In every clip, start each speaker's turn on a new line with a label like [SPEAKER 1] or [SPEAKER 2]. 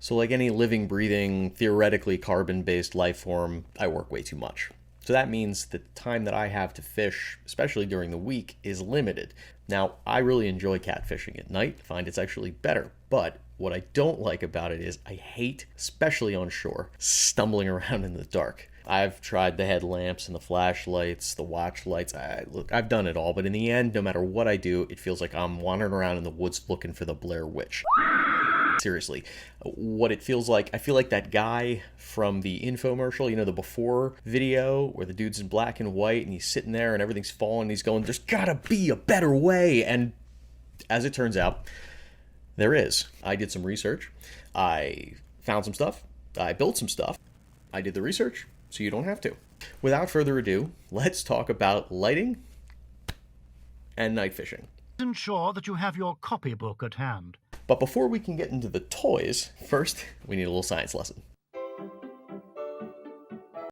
[SPEAKER 1] So like any living, breathing, theoretically carbon-based life form, I work way too much. So that means the time that I have to fish, especially during the week, is limited. Now, I really enjoy catfishing at night, find it's actually better, but what I don't like about it is I hate, especially on shore, stumbling around in the dark. I've tried the headlamps and the flashlights, the watch lights. Look, I've done it all, but in the end, no matter what I do, it feels like I'm wandering around in the woods looking for the Blair Witch. Seriously, what it feels like, I feel like that guy from the infomercial, you know, the before video where the dude's in black and white and he's sitting there and everything's falling and he's going, there's gotta be a better way. And as it turns out, there is. I did some research. I found some stuff. I built some stuff. I did the research, so you don't have to. Without further ado, let's talk about lighting and night fishing.
[SPEAKER 2] Ensure that you have your copybook at hand.
[SPEAKER 1] But before we can get into the toys, first, we need a little science lesson.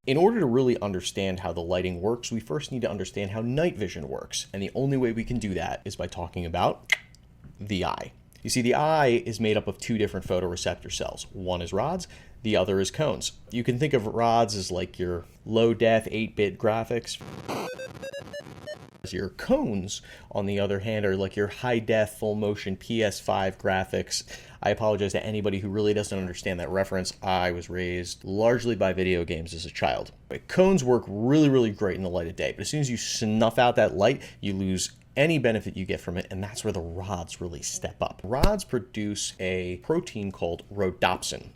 [SPEAKER 1] In order to really understand how the lighting works, we first need to understand how night vision works. And the only way we can do that is by talking about the eye. You see, the eye is made up of two different photoreceptor cells. One is rods, the other is cones. You can think of rods as like your low-def 8-bit graphics. Your cones, on the other hand, are like your high-def, full-motion PS5 graphics. I apologize to anybody who really doesn't understand that reference. I was raised largely by video games as a child. But cones work really, really great in the light of day, but as soon as you snuff out that light, you lose any benefit you get from it, and that's where the rods really step up. Rods produce a protein called rhodopsin,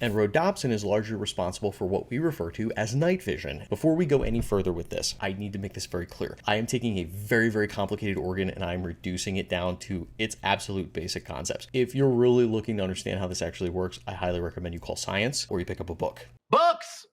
[SPEAKER 1] and rhodopsin is largely responsible for what we refer to as night vision. Before we go any further with this, I need to make this very clear. I am taking a very, very complicated organ and I'm reducing it down to its absolute basic concepts. If you're really looking to understand how this actually works, I highly recommend you call science or you pick up a book.
[SPEAKER 2] Books!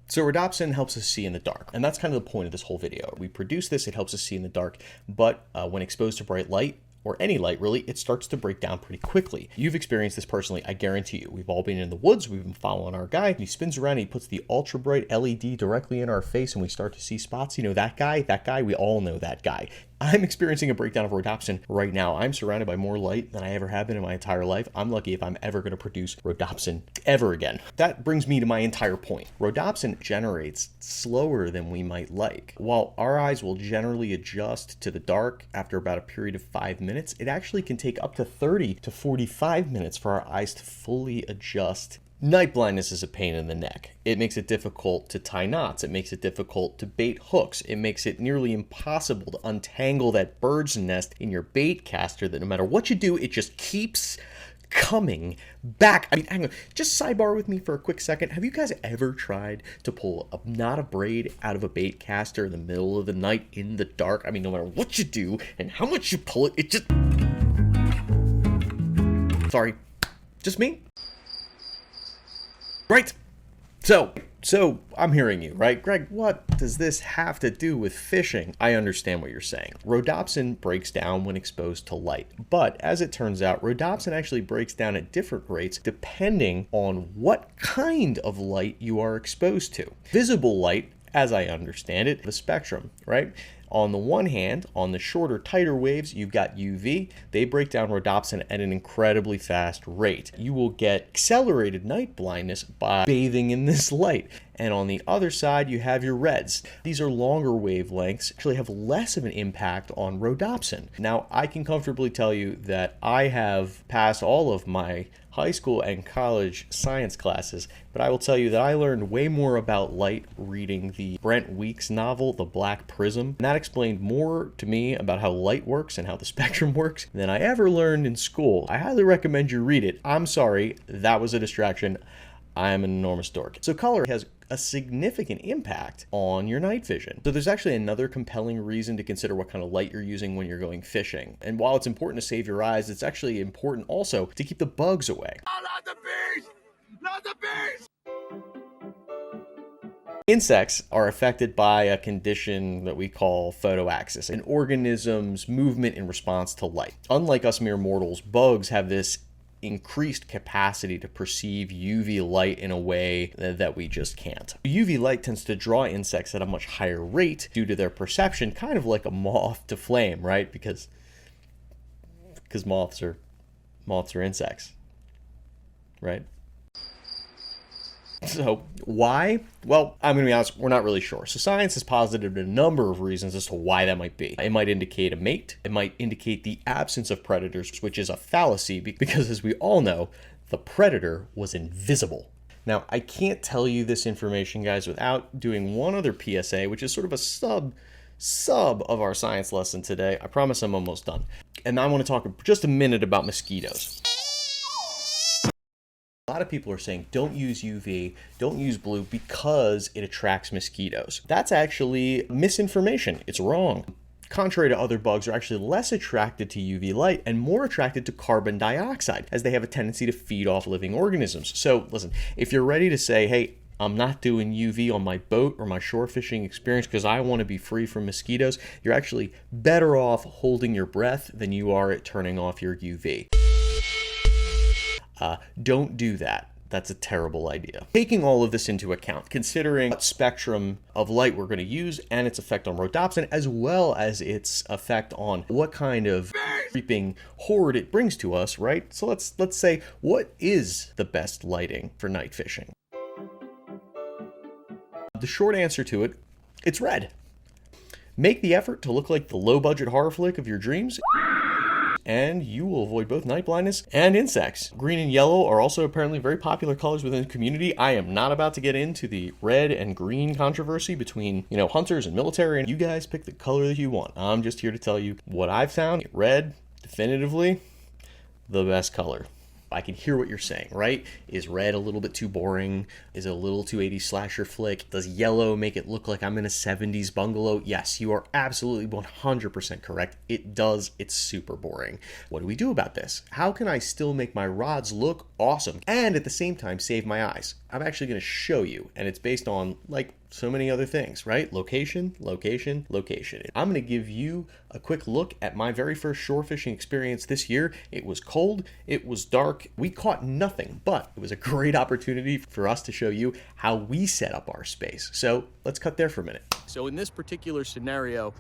[SPEAKER 1] So rhodopsin helps us see in the dark, and that's kind of the point of this whole video. We produce this, it helps us see in the dark, but when exposed to bright light, or any light really, it starts to break down pretty quickly. You've experienced this personally, I guarantee you. We've all been in the woods, we've been following our guy, he spins around, he puts the ultra bright LED directly in our face and we start to see spots. You know, that guy, we all know that guy. I'm experiencing a breakdown of rhodopsin right now. I'm surrounded by more light than I ever have been in my entire life. I'm lucky if I'm ever going to produce rhodopsin ever again. That brings me to my entire point. Rhodopsin generates slower than we might like. While our eyes will generally adjust to the dark after about a period of 5 minutes, it actually can take up to 30 to 45 minutes for our eyes to fully adjust. Night blindness is a pain in the neck. It makes it difficult to tie knots. It makes it difficult to bait hooks. It makes it nearly impossible to untangle that bird's nest in your bait caster that no matter what you do, it just keeps coming back. I mean, hang on, just sidebar with me for a quick second. Have you guys ever tried to pull a knot of braid out of a bait caster in the middle of the night in the dark? I mean, no matter what you do and how much you pull it, it just... Sorry, just me? Right. So I'm hearing you, right? Greg, what does this have to do with fishing? I understand what you're saying. Rhodopsin breaks down when exposed to light. But as it turns out, rhodopsin actually breaks down at different rates depending on what kind of light you are exposed to. Visible light, as I understand it, the spectrum, right? On the one hand, on the shorter, tighter waves, you've got UV. They break down rhodopsin at an incredibly fast rate. You will get accelerated night blindness by bathing in this light. And on the other side, you have your reds. These are longer wavelengths, actually have less of an impact on rhodopsin. Now, I can comfortably tell you that I have passed all of my high school and college science classes, but I will tell you that I learned way more about light reading the Brent Weeks novel, The Black Prism. And that explained more to me about how light works and how the spectrum works than I ever learned in school. I highly recommend you read it. I'm sorry, that was a distraction. I am an enormous dork. So color has a significant impact on your night vision. So there's actually another compelling reason to consider what kind of light you're using when you're going fishing. And while it's important to save your eyes, it's actually important also to keep the bugs away.
[SPEAKER 2] Oh, not the bees! Not the bees!
[SPEAKER 1] Insects are affected by a condition that we call photoaxis, an organism's movement in response to light. Unlike us mere mortals, bugs have this increased capacity to perceive UV light in a way that we just can't. UV light tends to draw insects at a much higher rate due to their perception, kind of like a moth to flame, right? Because moths are insects, right? So why? Well, I'm going to be honest, we're not really sure. So science has posited a number of reasons as to why that might be. It might indicate a mate. It might indicate the absence of predators, which is a fallacy because, as we all know, the predator was invisible. Now, I can't tell you this information, guys, without doing one other PSA, which is sort of a sub of our science lesson today. I promise I'm almost done. And I want to talk just a minute about mosquitoes. A lot of people are saying don't use UV, don't use blue because it attracts mosquitoes. That's actually misinformation. It's wrong. Contrary to other bugs, are actually less attracted to UV light and more attracted to carbon dioxide, as they have a tendency to feed off living organisms. So listen, if you're ready to say, hey, I'm not doing UV on my boat or my shore fishing experience because I want to be free from mosquitoes, you're actually better off holding your breath than you are at turning off your UV. Don't do that. That's a terrible idea. Taking all of this into account, considering what spectrum of light we're going to use and its effect on rhodopsin, as well as its effect on what kind of creeping horde it brings to us, right? So let's say, what is the best lighting for night fishing? The short answer to it, it's red. Make the effort to look like the low-budget horror flick of your dreams, and you will avoid both night blindness and insects. Green and yellow are also apparently very popular colors within the community. I am not about to get into the red and green controversy between, hunters and military, and you guys pick the color that you want. I'm just here to tell you what I've found. Red, definitively, the best color. I can hear what you're saying, right? Is red a little bit too boring? Is it a little too 80s slasher flick? Does yellow make it look like I'm in a 70s bungalow? Yes, you are absolutely 100% correct. It does. It's super boring. What do we do about this? How can I still make my rods look awesome and at the same time save my eyes? I'm actually going to show you, and it's based on so many other things, right? Location, location, location. I'm going to give you a quick look at my very first shore fishing experience this year. It was cold, it was dark, we caught nothing, but it was a great opportunity for us to show you how we set up our space. So let's cut there for a minute. So in this particular scenario,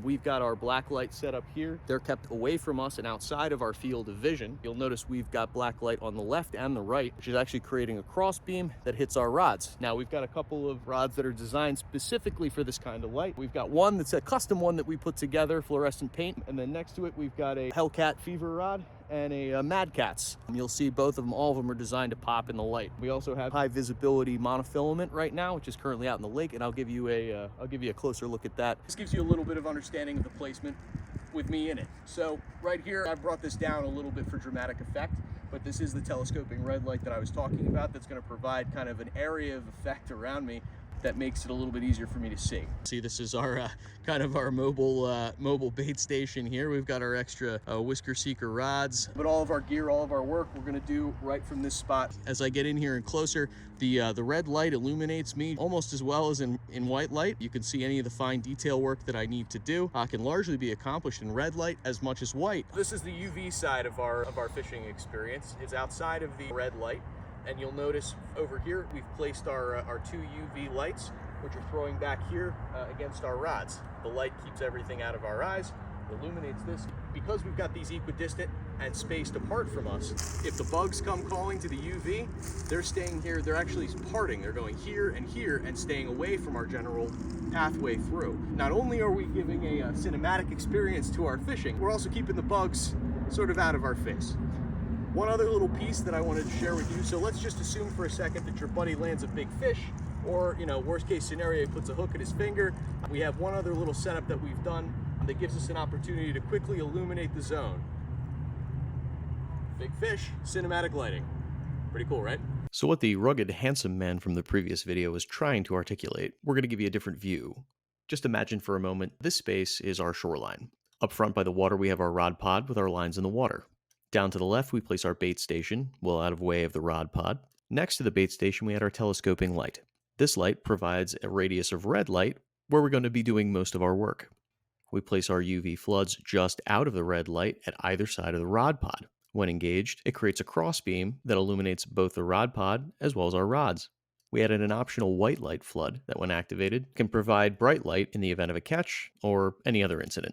[SPEAKER 1] we've got our black light set up here. They're kept away from us and outside of our field of vision. You'll notice we've got black light on the left and the right, which is actually creating a cross beam that hits our rods. Now we've got a couple of rods that are designed specifically for this kind of light. We've got one that's a custom one that we put together, fluorescent paint, and then next to it we've got a Hellcat fever rod and a Mad Catz. You'll see both of them, all of them are designed to pop in the light. We also have high visibility monofilament right now, which is currently out in the lake, and I'll give you a closer look at that. This gives you a little bit of understanding of the placement with me in it. So right here, I brought this down a little bit for dramatic effect, but this is the telescoping red light that I was talking about that's going to provide kind of an area of effect around me that makes it a little bit easier for me to see. See, this is our kind of our mobile bait station here. We've got our extra whisker seeker rods, but all of our gear, all of our work, we're gonna do right from this spot. As I get in here and closer, the red light illuminates me almost as well as in white light. You can see any of the fine detail work that I need to do. Can largely be accomplished in red light as much as white. This is the UV side of our fishing experience. It's outside of the red light. And you'll notice over here, we've placed our two UV lights, which are throwing back here against our rods. The light keeps everything out of our eyes, illuminates this. Because we've got these equidistant and spaced apart from us, if the bugs come calling to the UV, they're staying here, they're actually parting. They're going here and staying away from our general pathway through. Not only are we giving a cinematic experience to our fishing, we're also keeping the bugs sort of out of our face. One other little piece that I wanted to share with you. So let's just assume for a second that your buddy lands a big fish, or worst case scenario, he puts a hook at his finger. We have one other little setup that we've done that gives us an opportunity to quickly illuminate the zone. Big fish, cinematic lighting. Pretty cool, right? So what the rugged, handsome man from the previous video was trying to articulate, we're going to give you a different view. Just imagine for a moment, this space is our shoreline. Up front by the water, we have our rod pod with our lines in the water. Down to the left, we place our bait station, well out of way of the rod pod. Next to the bait station, we had our telescoping light. This light provides a radius of red light where we're going to be doing most of our work. We place our UV floods just out of the red light at either side of the rod pod. When engaged, it creates a crossbeam that illuminates both the rod pod as well as our rods. We added an optional white light flood that, when activated, can provide bright light in the event of a catch or any other incident.